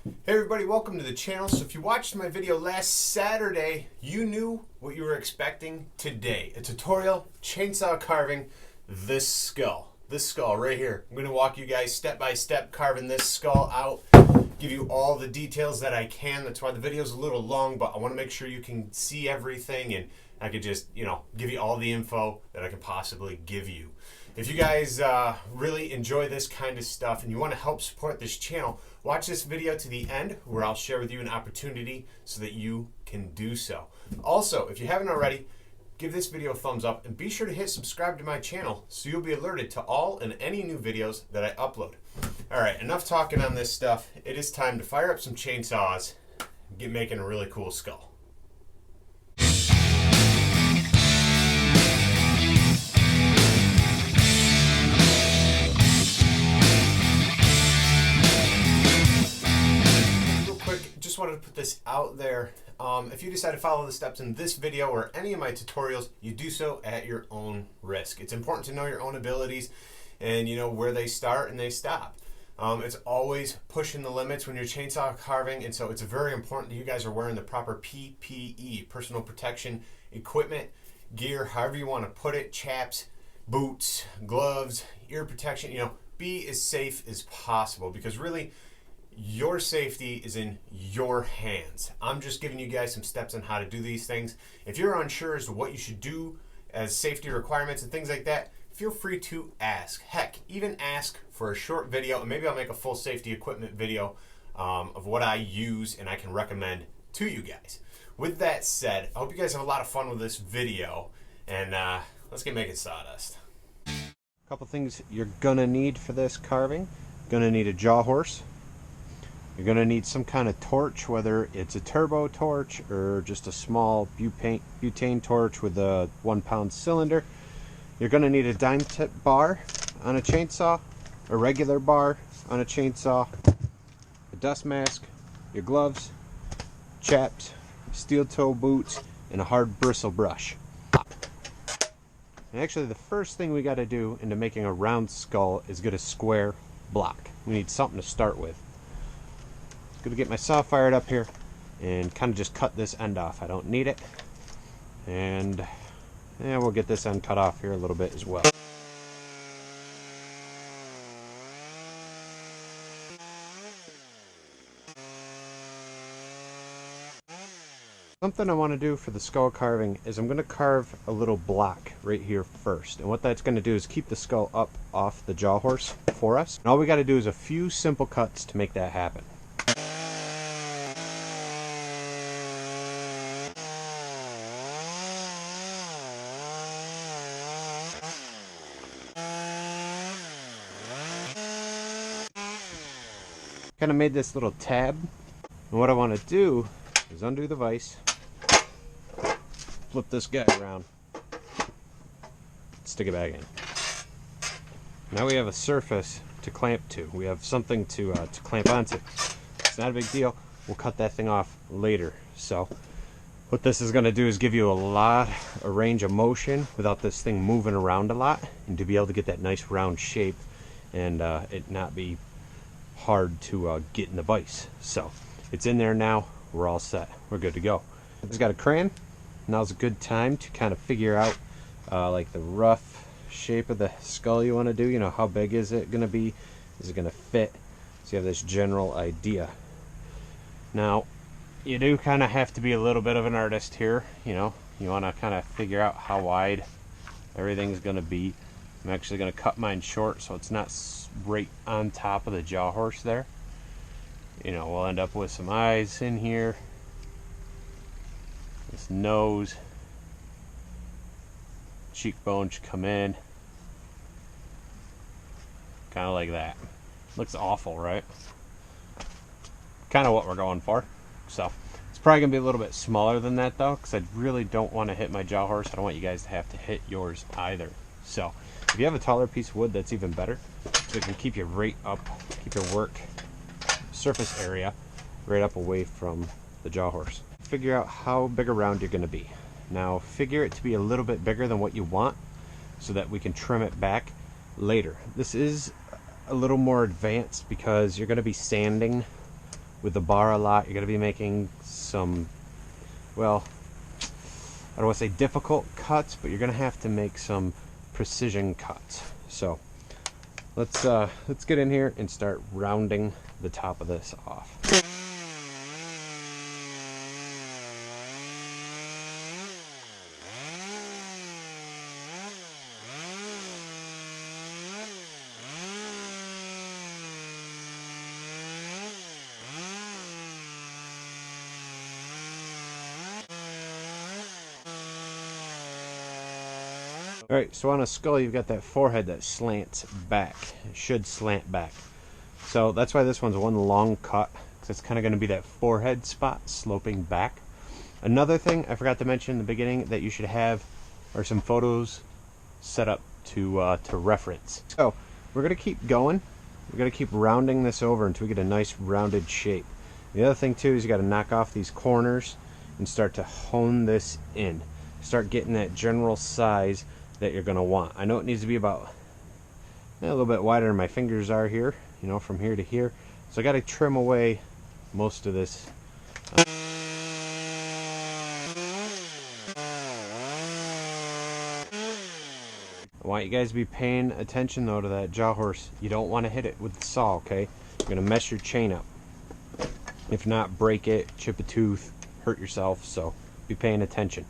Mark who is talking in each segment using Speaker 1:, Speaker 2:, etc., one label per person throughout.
Speaker 1: Hey everybody, welcome to the channel. So if you watched my video last Saturday, you knew what you were expecting today. A tutorial, chainsaw carving this skull. This skull right here. I'm going to walk you guys step by step carving this skull out. Give you all the details that I can. That's why the video is a little long, but I want to make sure you can see everything and I could just, give you all the info that I can possibly give you. If you guys really enjoy this kind of stuff and you want to help support this channel, watch this video to the end where I'll share with you an opportunity so that you can do so. Also, if you haven't already, give this video a thumbs up and be sure to hit subscribe to my channel so you'll be alerted to all and any new videos that I upload. Alright, enough talking on this stuff. It is time to fire up some chainsaws and get making a really cool skull. Just wanted to put this out there. If you decide to follow the steps in this video or any of my tutorials, you do so at your own risk. It's important to know your own abilities and you know where they start and they stop. It's always pushing the limits when you're chainsaw carving, and so it's very important that you guys are wearing the proper PPE, personal protection equipment, gear, however you want to put it, chaps, boots, gloves, ear protection, be as safe as possible, because really your safety is in your hands. I'm just giving you guys some steps on how to do these things. If you're unsure as to what you should do as safety requirements and things like that, feel free to ask. Heck, even ask for a short video, and maybe I'll make a full safety equipment video of what I use and I can recommend to you guys. With that said, I hope you guys have a lot of fun with this video, and let's get making sawdust. A couple things you're gonna need for this carving. You're gonna need a jaw horse. You're going to need some kind of torch, whether it's a turbo torch or just a small butane torch with a 1-pound cylinder. You're going to need a dime tip bar on a chainsaw, a regular bar on a chainsaw, a dust mask, your gloves, chaps, steel toe boots, and a hard bristle brush. And actually the first thing we got to do into making a round skull is get a square block. We need something to start with. Gonna get my saw fired up here and kind of just cut this end off. I don't need it, and we'll get this end cut off here a little bit as well. Something I want to do for the skull carving is I'm going to carve a little block right here first, and what that's going to do is keep the skull up off the jaw horse for us. And all we got to do is a few simple cuts to make that happen. Kind of made this little tab, and what I want to do is undo the vise, flip this guy around, stick it back in. Now we have a surface to clamp to. We have something to clamp onto. It's not a big deal. We'll cut that thing off later. So what this is going to do is give you a range of motion without this thing moving around a lot, and to be able to get that nice round shape and it not be hard to get in the vise. So it's in there now. We're all set. We're good to go. It's got a crayon. Now's a good time to kind of figure out like the rough shape of the skull you want to do. How big is it going to be? Is it going to fit? So you have this general idea. Now you do kind of have to be a little bit of an artist here. You want to kind of figure out how wide everything's going to be. I'm actually going to cut mine short so it's not right on top of the jaw horse there. We'll end up with some eyes in here, this nose, cheekbone should come in, kind of like that. Looks awful, right? Kind of what we're going for. So it's probably going to be a little bit smaller than that though, because I really don't want to hit my jaw horse. I don't want you guys to have to hit yours either. So if you have a taller piece of wood, that's even better. So it can keep you right up, keep your work surface area right up away from the jaw horse. Figure out how big around you're going to be. Now figure it to be a little bit bigger than what you want so that we can trim it back later. This is a little more advanced because you're going to be sanding
Speaker 2: with the bar a lot. You're going to be making some, well, I don't want to say difficult cuts, but you're going to have to make some precision cuts. So let's get in here and start rounding the top of this off. Alright, so on a skull you've got that forehead that slants back. It should slant back. So that's why this one's one long cut, because it's kind of going to be that forehead spot sloping back. Another thing I forgot to mention in the beginning that you should have are some photos set up to reference. So we're going to keep going. We're going to keep rounding this over until we get a nice rounded shape. The other thing too is you got to knock off these corners and start to hone this in. Start getting that general size that you're going to want. I know it needs to be about a little bit wider than my fingers are here, you know, from here to here. So I got to trim away most of this. I want you guys to be paying attention though to that jaw horse. You don't want to hit it with the saw, okay? You're going to mess your chain up. If not, break it, chip a tooth, hurt yourself, so be paying attention.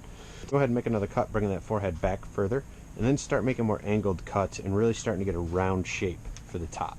Speaker 2: Go ahead and make another cut, bringing that forehead back further, and then start making more angled cuts and really starting to get a round shape for the top.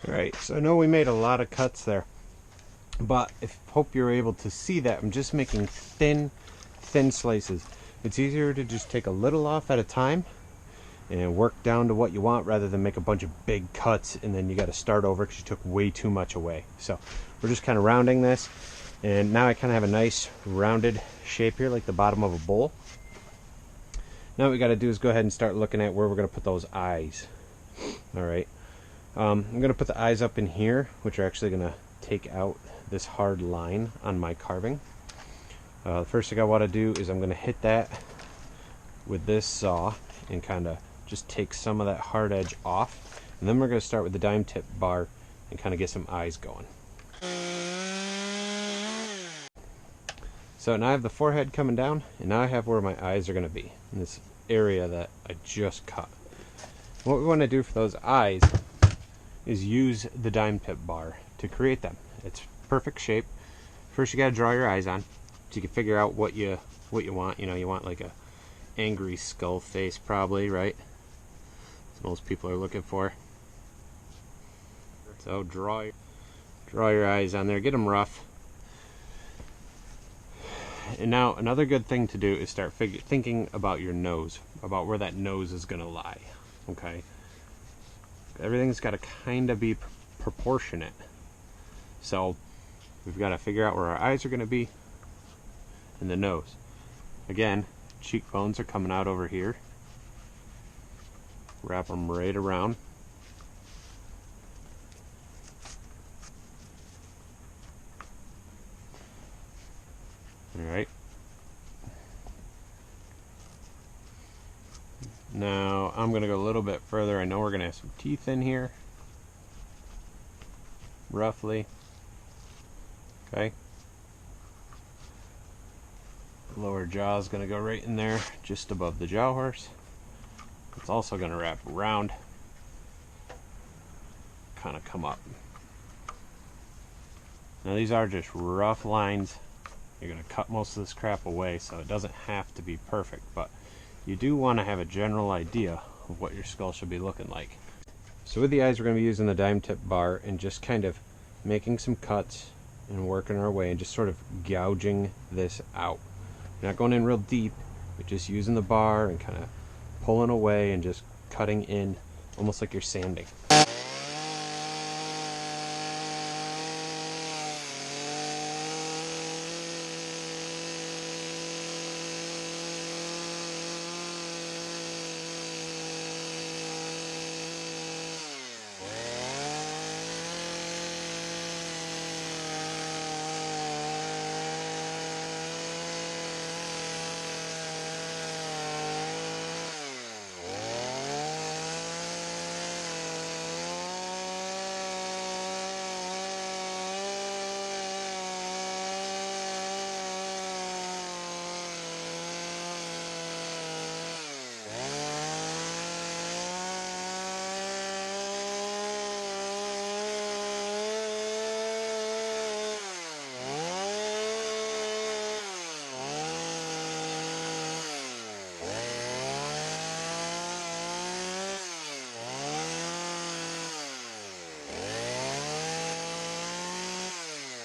Speaker 2: Alright, so I know we made a lot of cuts there, but I hope you're able to see that I'm just making thin slices. It's easier to just take a little off at a time and work down to what you want rather than make a bunch of big cuts and then you got to start over because you took way too much away. So we're just kind of rounding this, and now I kind of have a nice rounded shape here like the bottom of a bowl. Now what we got to do is go ahead and start looking at where we're going to put those eyes. Alright. I'm going to put the eyes up in here, which are actually going to take out this hard line on my carving. The first thing I want to do is I'm going to hit that with this saw and kind of just take some of that hard edge off. And then we're going to start with the dime tip bar and kind of get some eyes going. So now I have the forehead coming down, and now I have where my eyes are going to be, in this area that I just cut. What we want to do for those eyes is use the dime tip bar to create them. It's perfect shape. First you got to draw your eyes on so you can figure out what you want. You know, you want like a angry skull face probably, right? That's what most people are looking for. So draw your eyes on there, get them rough. And now another good thing to do is start thinking about your nose, about where that nose is going to lie. Okay, everything's got to kind of be proportionate. So we've got to figure out where our eyes are going to be and the nose. Again, cheekbones are coming out over here. Wrap them right around. Alright. Now I'm going to go a little bit further. I know we're going to have some teeth in here. Roughly. Okay. The lower jaw is going to go right in there, just above the jaw horse. It's also going to wrap around. Kind of come up. Now these are just rough lines. You're going to cut most of this crap away, so it doesn't have to be perfect, but you do want to have a general idea of what your skull should be looking like. So with the eyes, we're going to be using the dime tip bar and just kind of making some cuts and working our way and just sort of gouging this out. You're not going in real deep, but just using the bar and kind of pulling away and just cutting in almost like you're sanding.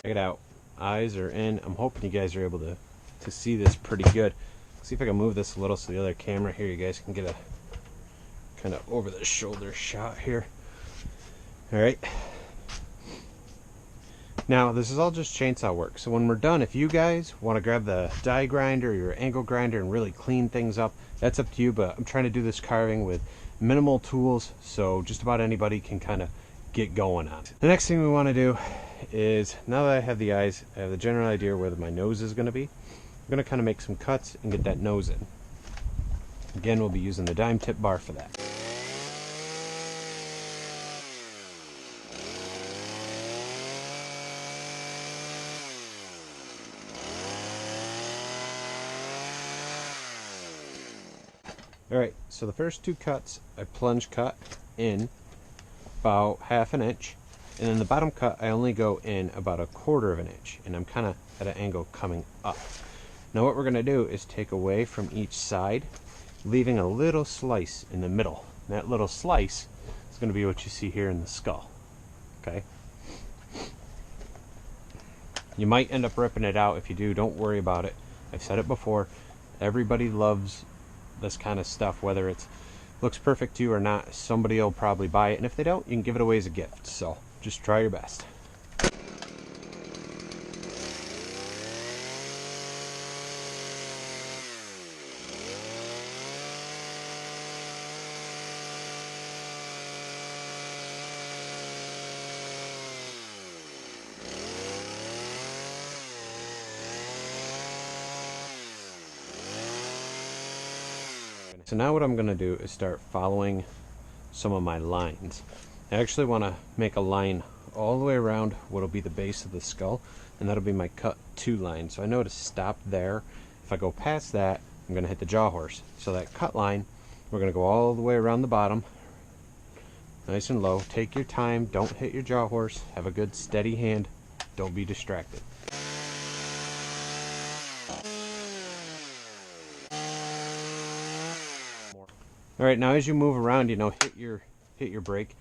Speaker 2: Check it out. Eyes are in. I'm hoping you guys are able to see this pretty good. See if I can move this a little so the other camera here, you guys can get a kind of over the shoulder shot here. Alright. Now, this is all just chainsaw work. So when we're done, if you guys want to grab the die grinder or your angle grinder and really clean things up, that's up to you. But I'm trying to do this carving with minimal tools, so just about anybody can kind of get going on it. The next thing we want to do is, now that I have the eyes, I have the general idea where my nose is going to be. I'm going to kind of make some cuts and get that nose in. Again, we'll be using the dime tip bar for that. Alright, so the first two cuts I plunge cut in about 1/2 inch, and then the bottom cut I only go in about 1/4 inch, and I'm kind of at an angle coming up. Now what we're going to do is take away from each side, leaving a little slice in the middle. And that little slice is going to be what you see here in the skull. Okay? You might end up ripping it out. If you do, don't worry about it. I've said it before, everybody loves this kind of stuff, whether it looks perfect to you or not. Somebody will probably buy it, and if they don't, you can give it away as a gift. So just try your best. So now what I'm going to do is start following some of my lines. I actually want to make a line all the way around what'll be the base of the skull, and that'll be my cut 2 line. So I know to stop there. If I go past that, I'm going to hit the jaw horse. So that cut line, we're going to go all the way around the bottom, nice and low. Take your time, don't hit your jaw horse, have a good steady hand, don't be distracted. Alright, now as you move around, hit your brake.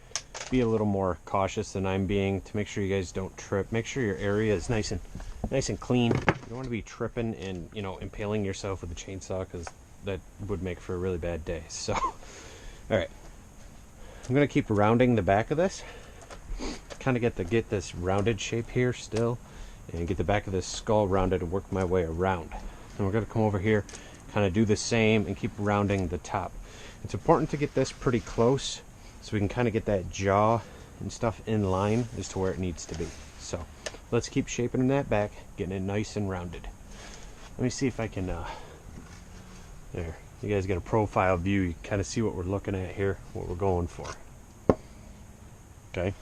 Speaker 2: Be a little more cautious than I'm being to make sure you guys don't trip. Make sure your area is nice and clean. You don't want to be tripping and, impaling yourself with a chainsaw, because that would make for a really bad day. So, alright. I'm going to keep rounding the back of this. Kind of get this rounded shape here still, and get the back of this skull rounded and work my way around. And we're going to come over here, kind of do the same, and keep rounding the top. It's important to get this pretty close so we can kind of get that jaw and stuff in line as to where it needs to be. So let's keep shaping that back, getting it nice and rounded. Let me see if I can, there, you guys get a profile view. You kind of see what we're looking at here, what we're going for. Okay.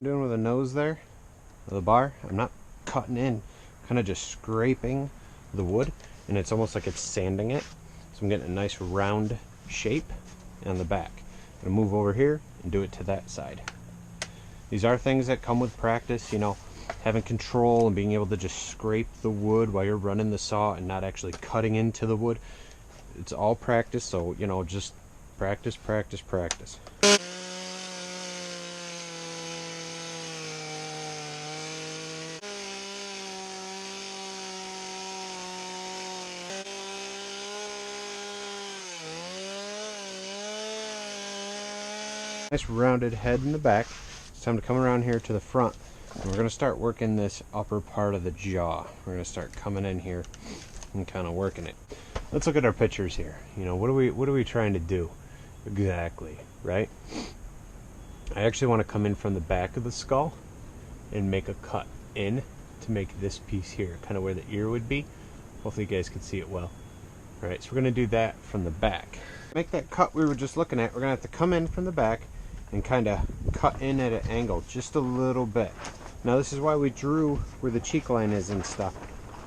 Speaker 2: Doing with the nose there, the bar, I'm not cutting in, kind of just scraping the wood, and it's almost like it's sanding it. So I'm getting a nice round shape on the back. I'm gonna move over here and do it to that side. These are things that come with practice, having control and being able to just scrape the wood while you're running the saw and not actually cutting into the wood. It's all practice, so just practice, practice, practice. Nice rounded head in the back. It's time to come around here to the front. And we're going to start working this upper part of the jaw. We're going to start coming in here and kind of working it. Let's look at our pictures here. What are we trying to do exactly, right? I actually want to come in from the back of the skull and make a cut in to make this piece here, kind of where the ear would be. Hopefully you guys can see it well. All right, so we're going to do that from the back. Make that cut we were just looking at. We're going to have to come in from the back and kind of cut in at an angle just a little bit. Now this is why we drew where the cheek line is and stuff.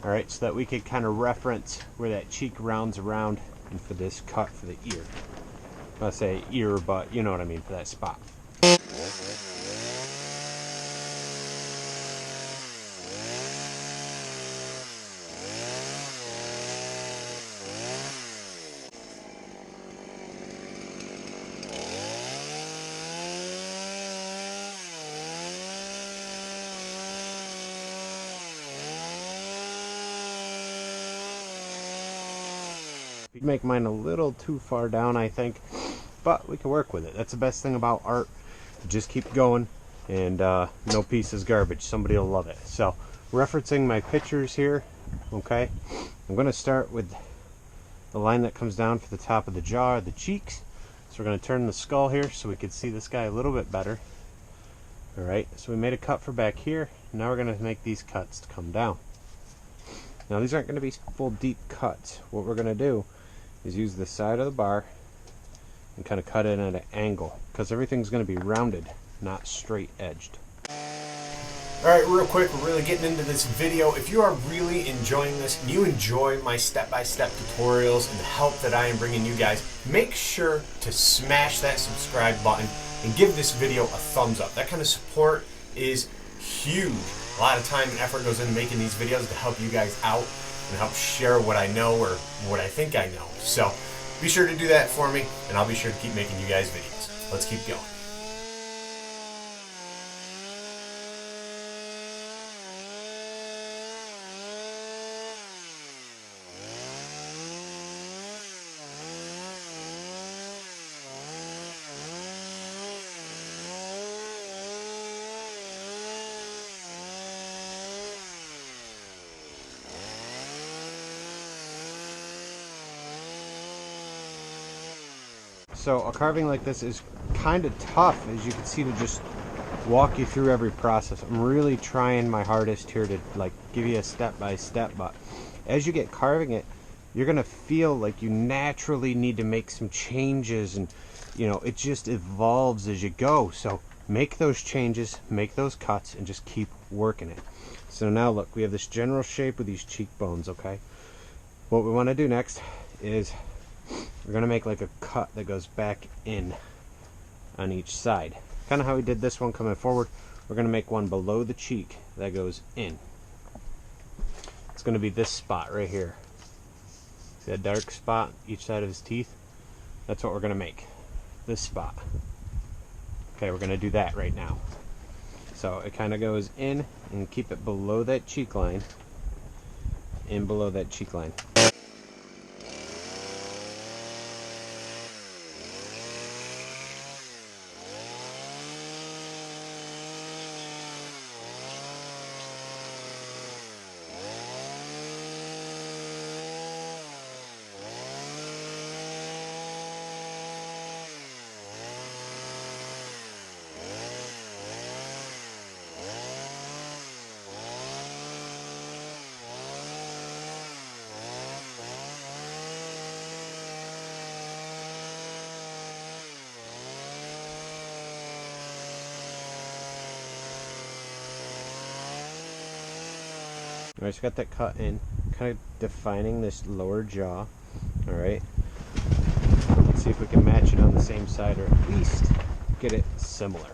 Speaker 2: Alright, so that we could kind of reference where that cheek rounds around, and for this cut for the ear. I say ear, but you know what I mean, for that spot. make mine a little too far down, I think, but we can work with it. That's the best thing about art. Just keep going, and no piece is garbage. Somebody will love it. So, referencing my pictures here, okay, I'm going to start with the line that comes down for the top of the jaw or the cheeks. So we're going to turn the skull here so we can see this guy a little bit better. Alright, so we made a cut for back here. Now we're going to make these cuts to come down. Now these aren't going to be full deep cuts. What we're going to do is use the side of the bar and kind of cut it at an angle, because everything's going to be rounded, not straight edged.
Speaker 1: Alright, real quick, we're really getting into this video. If you are really enjoying this and you enjoy my step-by-step tutorials and the help that I am bringing you guys, make sure to smash that subscribe button and give this video a thumbs up. That kind of support is huge. A lot of time and effort goes into making these videos to help you guys out and help share what I know or what I think I know. So be sure to do that for me, and I'll be sure to keep making you guys videos. Let's keep going.
Speaker 2: So a carving like this is kind of tough, as you can see, to just walk you through every process. I'm really trying my hardest here to like give you a step by step, but as you get carving it, you're gonna feel like you naturally need to make some changes, and you know, it just evolves as you go. So make those changes, make those cuts, and just keep working it. So now look, we have this general shape with these cheekbones, okay? What we want to do next is we're going to make like a cut that goes back in on each side. Kind of how we did this one coming forward. We're going to make one below the cheek that goes in. It's going to be this spot right here. See that dark spot each side of his teeth? That's what we're going to make. This spot. Okay, we're going to do that right now. So it kind of goes in, and keep it below that cheek line. In below that cheek line. Alright, so got that cut in, kind of defining this lower jaw. Alright, let's see if we can match it on the same side, or at least get it similar.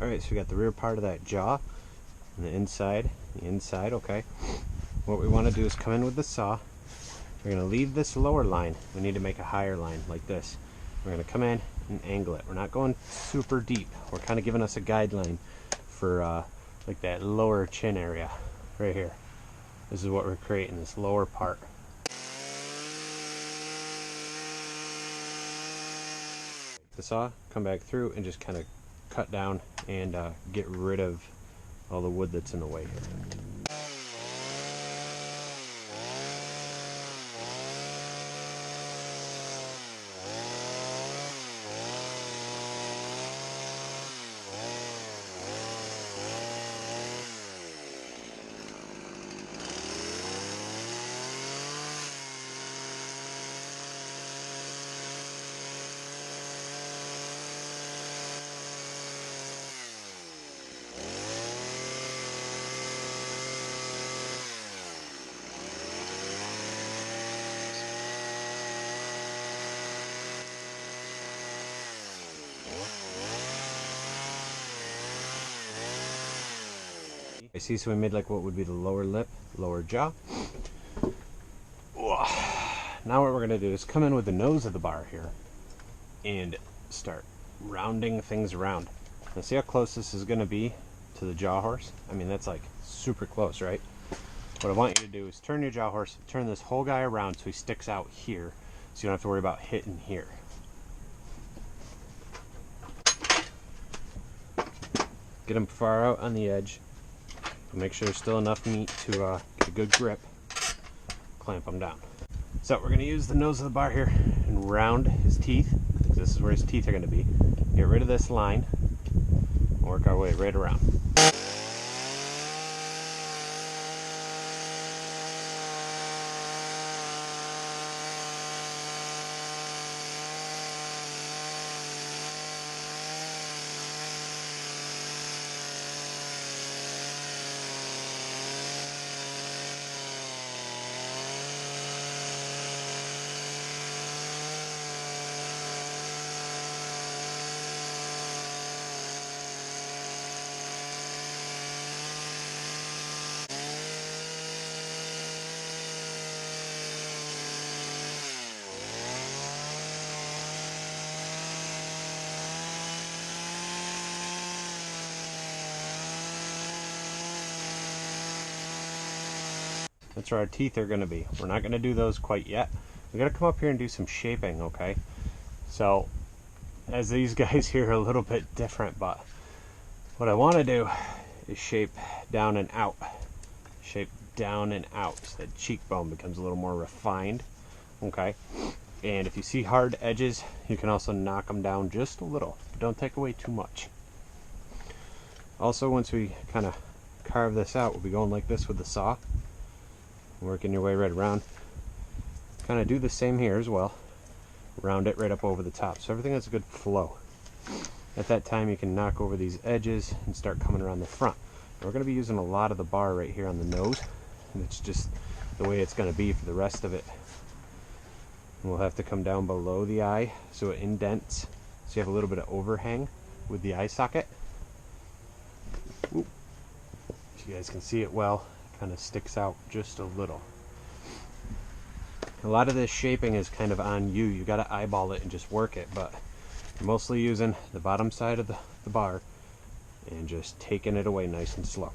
Speaker 2: Alright, so we got the rear part of that jaw, and the inside, okay. What we want to do is come in with the saw. We're going to leave this lower line. We need to make a higher line, like this. We're going to come in and angle it. We're not going super deep. We're kind of giving us a guideline for like that lower chin area, right here. This is what we're creating, this lower part. The saw, come back through and just kind of cut down and get rid of all the wood that's in the way here. I see, so we made like what would be the lower lip, lower jaw. Now what we're gonna do is come in with the nose of the bar here and start rounding things around. Now see how close this is gonna be to the jaw horse? I mean, that's like super close, right? What I want you to do is turn your jaw horse, turn this whole guy around so he sticks out here, so you don't have to worry about hitting here. Get him far out on the edge. Make sure there's still enough meat to get a good grip. Clamp him down. So we're going to use the nose of the bar here and round his teeth. This is where his teeth are going to be. Get rid of this line and work our way right around. That's where our teeth are going to be. We're not going to do those quite yet. We got to come up here and do some shaping, okay? So, as these guys here are a little bit different, but what I want to do is shape down and out. Shape down and out so that cheekbone becomes a little more refined, okay? And if you see hard edges, you can also knock them down just a little. But don't take away too much. Also, once we kind of carve this out, we'll be going like this with the saw. Working your way right around. Kind of do the same here as well. Round it right up over the top, so everything has a good flow. At that time you can knock over these edges and start coming around the front. Now, we're going to be using a lot of the bar right here on the nose, and it's just the way it's going to be for the rest of it. And we'll have to come down below the eye so it indents, so you have a little bit of overhang with the eye socket. Oop. If you guys can see it well, kind of sticks out just a little. A lot of this shaping is kind of on you. You got to eyeball it and just work it, but I'm mostly using the bottom side of the bar and just taking it away nice and slow.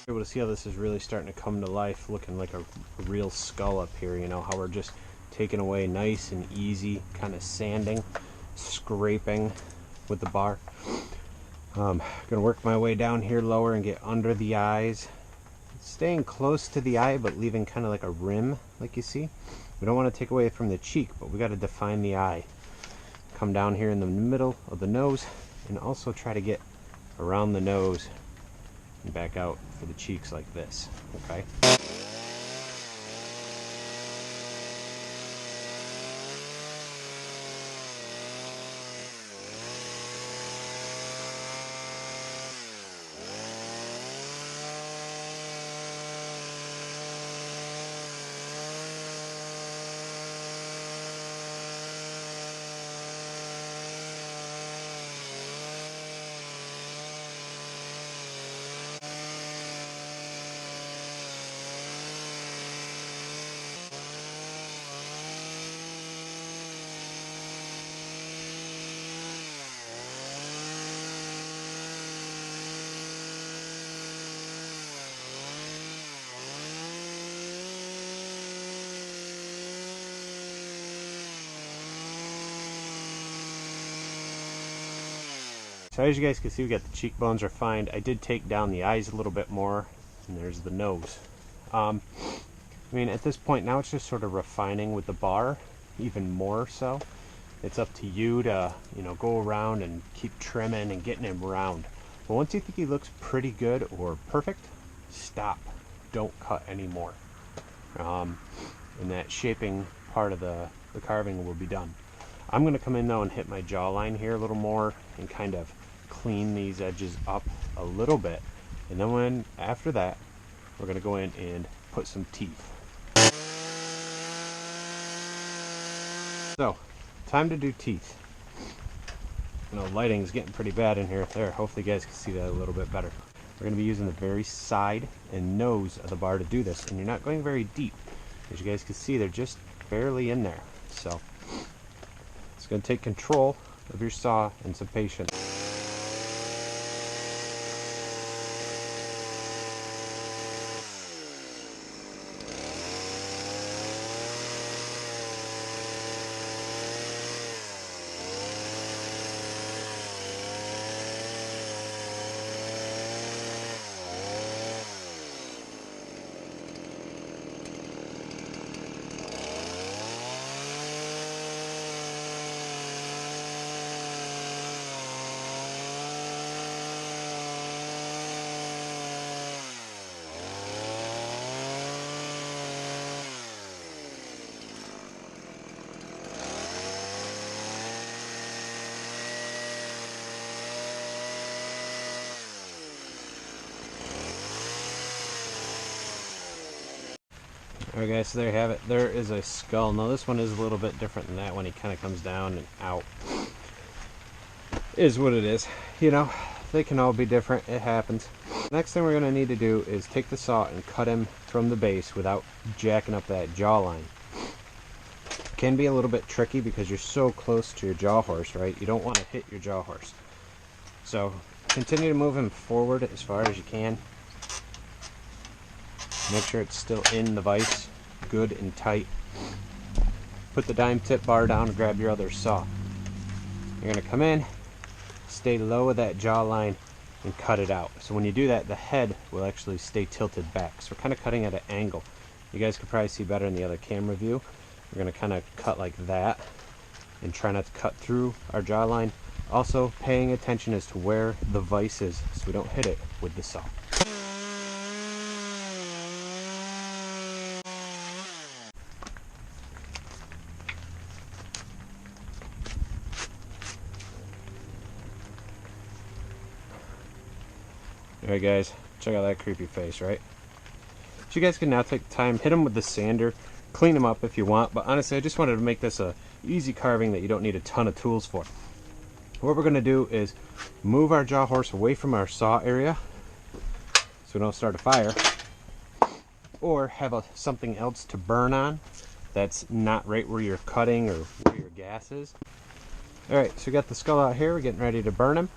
Speaker 2: Able to see how this is really starting to come to life, looking like a real skull up here. You know how we're just taking away nice and easy, kind of sanding, scraping with the bar. Gonna work my way down here lower and get under the eyes, staying close to the eye but leaving kind of like a rim, like you see. We don't want to take away from the cheek, but we got to define the eye. Come down here in the middle of the nose and also try to get around the nose and back out for the cheeks like this, okay? So as you guys can see, we got the cheekbones refined. I did take down the eyes a little bit more, and there's the nose. I mean, at this point now it's just sort of refining with the bar, even more so. It's up to you to, you know, go around and keep trimming and getting him round. But once you think he looks pretty good or perfect, stop. Don't cut anymore. And that shaping part of the carving will be done. I'm going to come in though and hit my jawline here a little more and kind of clean these edges up a little bit. And then after that, we're going to go in and put some teeth. So, time to do teeth. You know, lighting's getting pretty bad in here. There, hopefully you guys can see that a little bit better. We're going to be using the very side and nose of the bar to do this, and you're not going very deep. As you guys can see, they're just barely in there. So, it's going to take control of your saw and some patience. Alright guys, so there you have it. There is a skull. Now this one is a little bit different than that one. He kind of comes down and out. Is what it is. You know, they can all be different. It happens. Next thing we're going to need to do is take the saw and cut him from the base without jacking up that jawline. Can be a little bit tricky because you're so close to your jaw horse, right? You don't want to hit your jaw horse. So continue to move him forward as far as you can. Make sure it's still in the vise, good and tight. Put the dime tip bar down and grab your other saw. You're going to come in, stay low with that jawline, and cut it out. So when you do that, the head will actually stay tilted back. So we're kind of cutting at an angle. You guys could probably see better in the other camera view. We're going to kind of cut like that and try not to cut through our jawline. Also paying attention as to where the vise is so we don't hit it with the saw. Alright guys, check out that creepy face, right? So you guys can now take time, hit them with the sander, clean them up if you want, but honestly I just wanted to make this a easy carving that you don't need a ton of tools for. What we're going to do is move our jaw horse away from our saw area so we don't start a fire, or have something else to burn on that's not right where you're cutting or where your gas is. Alright, so we got the skull out here, we're getting ready to burn him.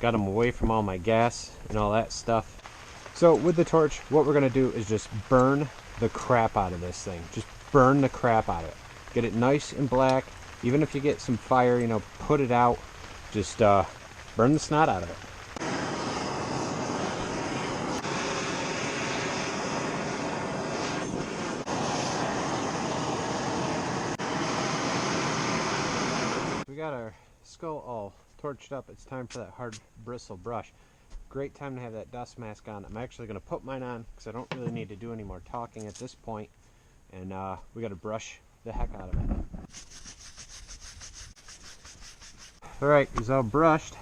Speaker 2: Got them away from all my gas and all that stuff. So with the torch, what we're going to do is just burn the crap out of this thing. Just burn the crap out of it. Get it nice and black. Even if you get some fire, you know, put it out. Just burn the snot out of it. We got our skull all torched up. It's time for that hard bristle brush. Great time to have that dust mask on. I'm actually going to put mine on because I don't really need to do any more talking at this point. And we got to brush the heck out of it. Alright, he's all brushed.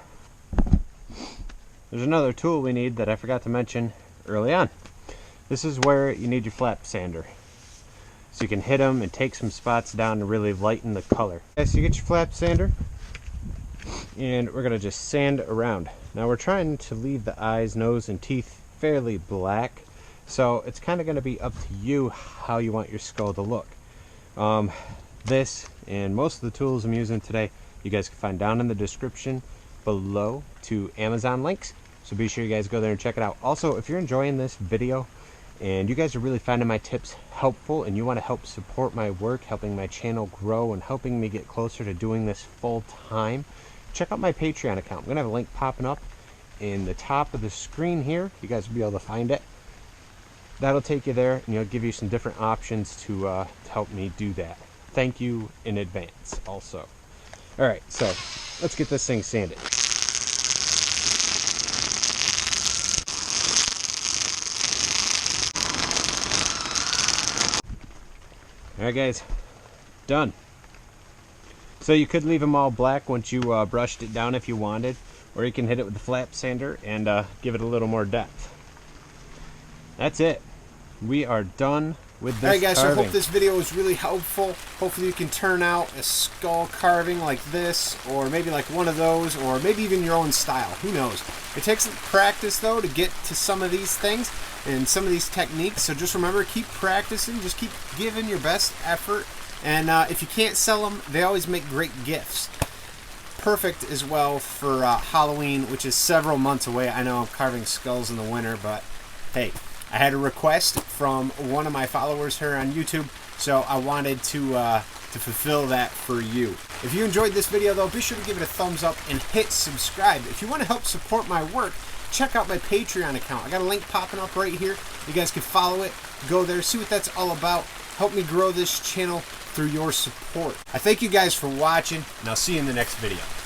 Speaker 2: There's another tool we need that I forgot to mention early on. This is where you need your flap sander. So you can hit them and take some spots down to really lighten the color. Okay, so you get your flap sander. And we're going to just sand around. Now we're trying to leave the eyes, nose, and teeth fairly black. So it's kind of going to be up to you how you want your skull to look. This and most of the tools I'm using today, you guys can find down in the description below to Amazon links. So be sure you guys go there and check it out. Also, if you're enjoying this video and you guys are really finding my tips helpful and you want to help support my work, helping my channel grow and helping me get closer to doing this full time, check out my Patreon account. I'm going to have a link popping up in the top of the screen here. You guys will be able to find it. That'll take you there, and it'll give you some different options to help me do that. Thank you in advance also. All right, so let's get this thing sanded. All right, guys, done. So you could leave them all black once you brushed it down if you wanted, or you can hit it with the flap sander and give it a little more depth. That's it. We are done with this.
Speaker 1: Alright guys,
Speaker 2: carving.
Speaker 1: so I hope this video was really helpful. Hopefully you can turn out a skull carving like this, or maybe like one of those, or maybe even your own style. Who knows? It takes some practice though to get to some of these things and some of these techniques. So just remember, keep practicing, just keep giving your best effort. And if you can't sell them, they always make great gifts. Perfect as well for Halloween, which is several months away. I know I'm carving skulls in the winter, but hey, I had a request from one of my followers here on YouTube, so I wanted to fulfill that for you. If you enjoyed this video though, be sure to give it a thumbs up and hit subscribe. If you want to help support my work, check out my Patreon account. I got a link popping up right here. You guys can follow it, go there, see what that's all about. Help me grow this channel through your support. I thank you guys for watching, and I'll see you in the next video.